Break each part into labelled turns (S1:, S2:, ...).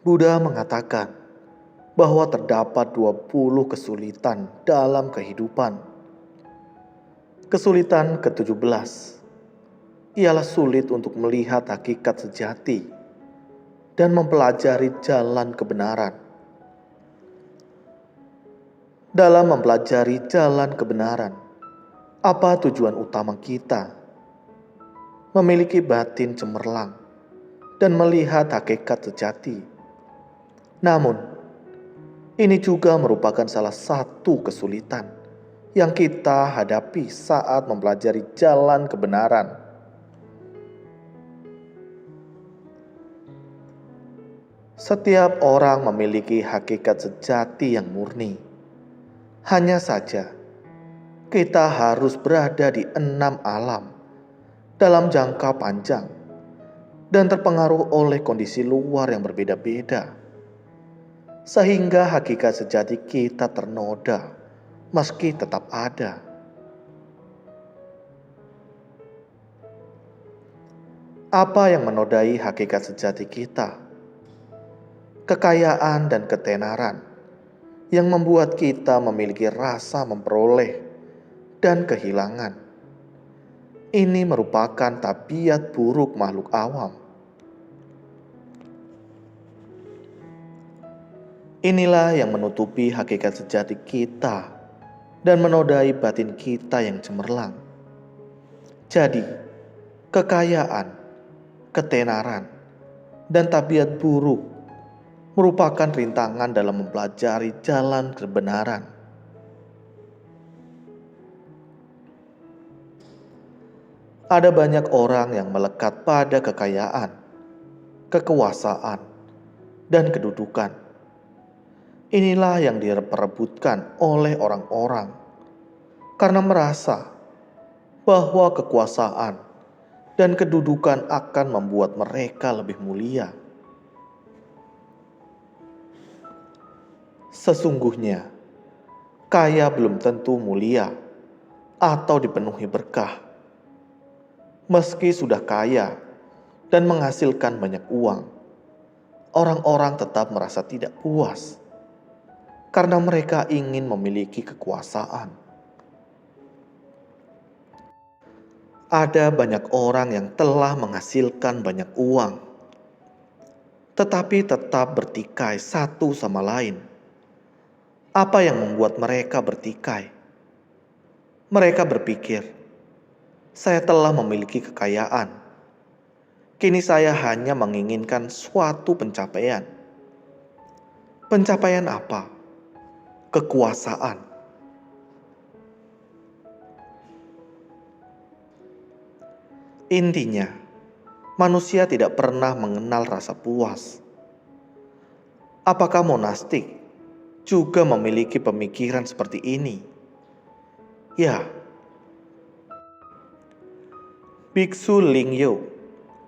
S1: Buddha mengatakan bahwa terdapat 20 kesulitan dalam kehidupan. Kesulitan ke-17 ialah sulit untuk melihat hakikat sejati dan mempelajari jalan kebenaran. Dalam mempelajari jalan kebenaran, apa tujuan utama kita? Memiliki batin cemerlang dan melihat hakikat sejati. Namun, ini juga merupakan salah satu kesulitan yang kita hadapi saat mempelajari jalan kebenaran. Setiap orang memiliki hakikat sejati yang murni. Hanya saja, kita harus berada di 6 alam dalam jangka panjang dan terpengaruh oleh kondisi luar yang berbeda-beda, sehingga hakikat sejati kita ternoda meski tetap ada. Apa yang menodai hakikat sejati kita? Kekayaan dan ketenaran yang membuat kita memiliki rasa memperoleh dan kehilangan. Ini merupakan tabiat buruk makhluk awam. Inilah yang menutupi hakikat sejati kita dan menodai batin kita yang cemerlang. Jadi, kekayaan, ketenaran, dan tabiat buruk merupakan rintangan dalam mempelajari jalan kebenaran. Ada banyak orang yang melekat pada kekayaan, kekuasaan, dan kedudukan. Inilah yang diperebutkan oleh orang-orang karena merasa bahwa kekuasaan dan kedudukan akan membuat mereka lebih mulia. Sesungguhnya, kaya belum tentu mulia atau dipenuhi berkah. Meski sudah kaya dan menghasilkan banyak uang, orang-orang tetap merasa tidak puas karena mereka ingin memiliki kekuasaan. Ada banyak orang yang telah menghasilkan banyak uang, tetapi tetap bertikai satu sama lain. Apa yang membuat mereka bertikai? Mereka berpikir, saya telah memiliki kekayaan. Kini saya hanya menginginkan suatu pencapaian. Pencapaian apa? Kekuasaan. Intinya, manusia tidak pernah mengenal rasa puas. Apakah monastik juga memiliki pemikiran seperti ini? Ya. Biksu Lingyo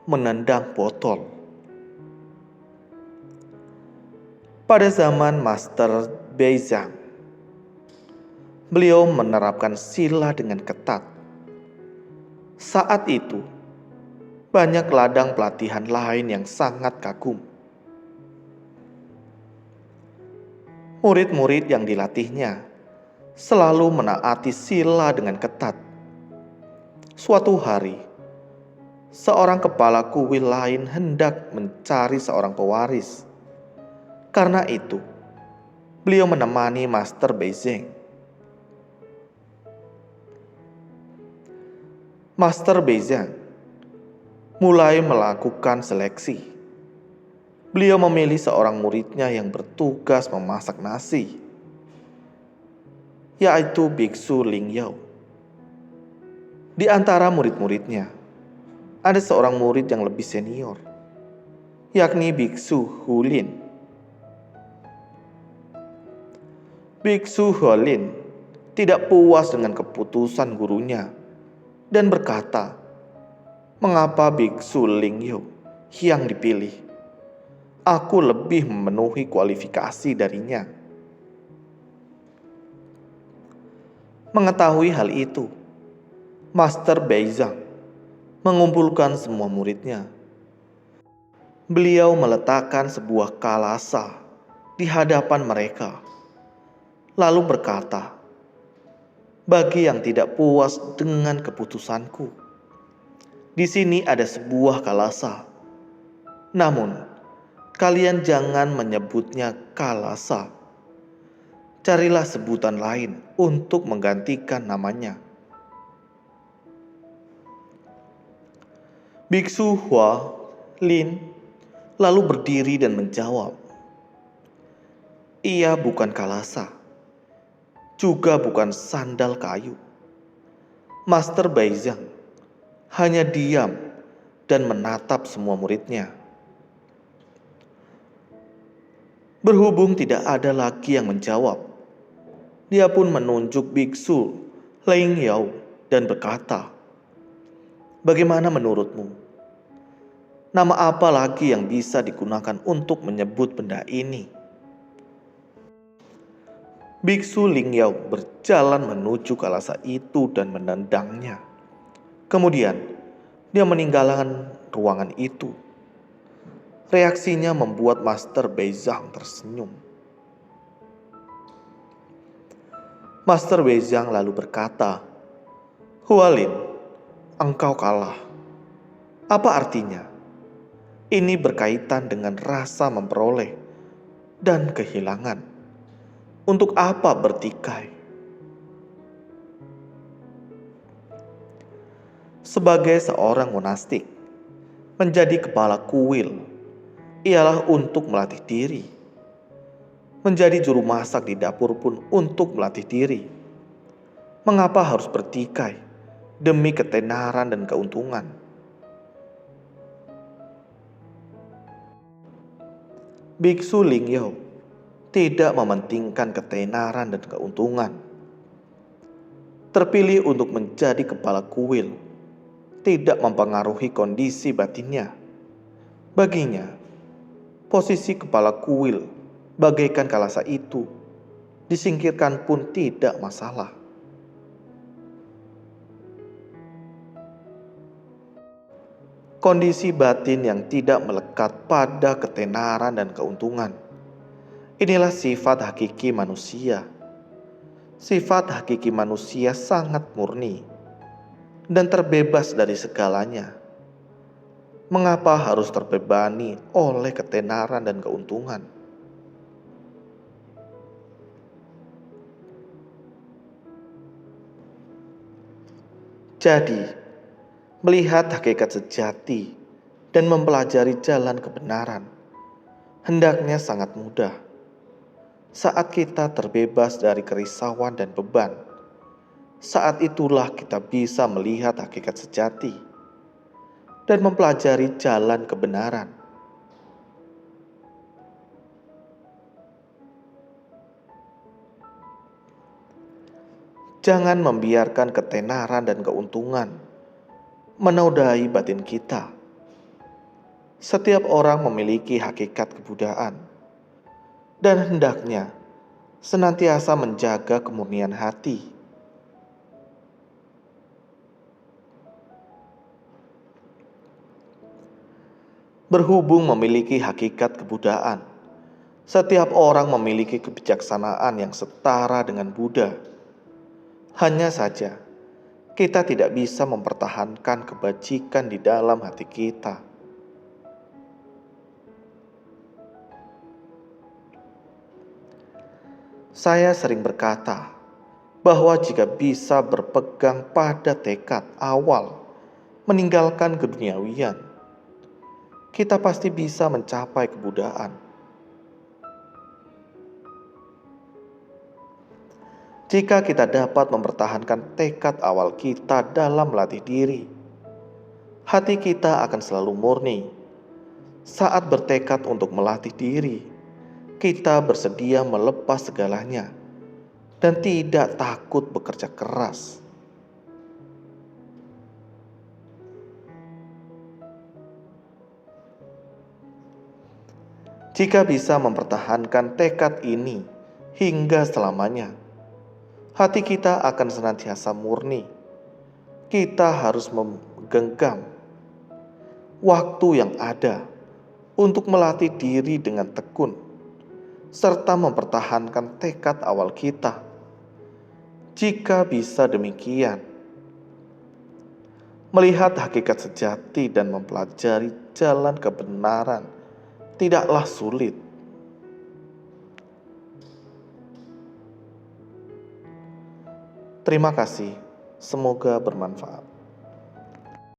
S1: menendang botol. Pada zaman Master Beizang, beliau menerapkan sila dengan ketat. Saat itu, banyak ladang pelatihan lain yang sangat kagum. Murid-murid yang dilatihnya selalu menaati sila dengan ketat. Suatu hari, seorang kepala kuil lain hendak mencari seorang pewaris. Karena itu, beliau menemani Master Beizeng. Master Beizeng mulai melakukan seleksi. Beliau memilih seorang muridnya yang bertugas memasak nasi, yaitu Biksu Lingyo. Di antara murid-muridnya, ada seorang murid yang lebih senior, yakni Biksu Hulin. Biksu Hulin tidak puas dengan keputusan gurunya dan berkata, mengapa Biksu Lingyo yang dipilih? Aku lebih memenuhi kualifikasi darinya. Mengetahui hal itu, Master Beizang mengumpulkan semua muridnya. Beliau meletakkan sebuah kalasa di hadapan mereka, lalu berkata, "Bagi yang tidak puas dengan keputusanku, di sini ada sebuah kalasa. Namun, kalian jangan menyebutnya kalasa. Carilah sebutan lain untuk menggantikan namanya." Biksu Hua Lin lalu berdiri dan menjawab, "Ia bukan kalasa, juga bukan sandal kayu. Master Baizhang hanya diam dan menatap semua muridnya." Berhubung tidak ada lagi yang menjawab, dia pun menunjuk biksu Leng Yao dan berkata, "Bagaimana menurutmu? Nama apa lagi yang bisa digunakan untuk menyebut benda ini?" Biksu Ling Yao berjalan menuju kalasa itu dan menendangnya. Kemudian, dia meninggalkan ruangan itu. Reaksinya membuat Master Beizhang tersenyum. Master Beizhang lalu berkata, "Hualin, engkau kalah. Apa artinya? Ini berkaitan dengan rasa memperoleh dan kehilangan. Untuk apa bertikai?" Sebagai seorang monastik, menjadi kepala kuil ialah untuk melatih diri. Menjadi juru masak di dapur pun untuk melatih diri. Mengapa harus bertikai demi ketenaran dan keuntungan? Biksu Ling Yao tidak mementingkan ketenaran dan keuntungan. Terpilih untuk menjadi kepala kuil tidak mempengaruhi kondisi batinnya. Baginya, posisi kepala kuil bagaikan kalasa itu, disingkirkan pun tidak masalah. Kondisi batin yang tidak melekat pada ketenaran dan keuntungan, inilah sifat hakiki manusia. Sifat hakiki manusia sangat murni dan terbebas dari segalanya. Mengapa harus terbebani oleh ketenaran dan keuntungan? Jadi, melihat hakikat sejati dan mempelajari jalan kebenaran hendaknya sangat mudah. Saat kita terbebas dari kerisauan dan beban, saat itulah kita bisa melihat hakikat sejati dan mempelajari jalan kebenaran. Jangan membiarkan ketenaran dan keuntungan menodai batin kita. Setiap orang memiliki hakikat kebudayaan dan hendaknya senantiasa menjaga kemurnian hati. Berhubung memiliki hakikat kebudayaan, setiap orang memiliki kebijaksanaan yang setara dengan Buddha. Hanya saja, kita tidak bisa mempertahankan kebajikan di dalam hati kita. Saya sering berkata bahwa jika bisa berpegang pada tekad awal meninggalkan keduniawian, kita pasti bisa mencapai kebudayaan. Jika kita dapat mempertahankan tekad awal kita dalam melatih diri, hati kita akan selalu murni. Saat bertekad untuk melatih diri, kita bersedia melepas segalanya dan tidak takut bekerja keras. Jika bisa mempertahankan tekad ini hingga selamanya, hati kita akan senantiasa murni. Kita harus menggenggam waktu yang ada untuk melatih diri dengan tekun, serta mempertahankan tekad awal kita. Jika bisa demikian, melihat hakikat sejati dan mempelajari jalan kebenaran tidaklah sulit. Terima kasih, semoga bermanfaat.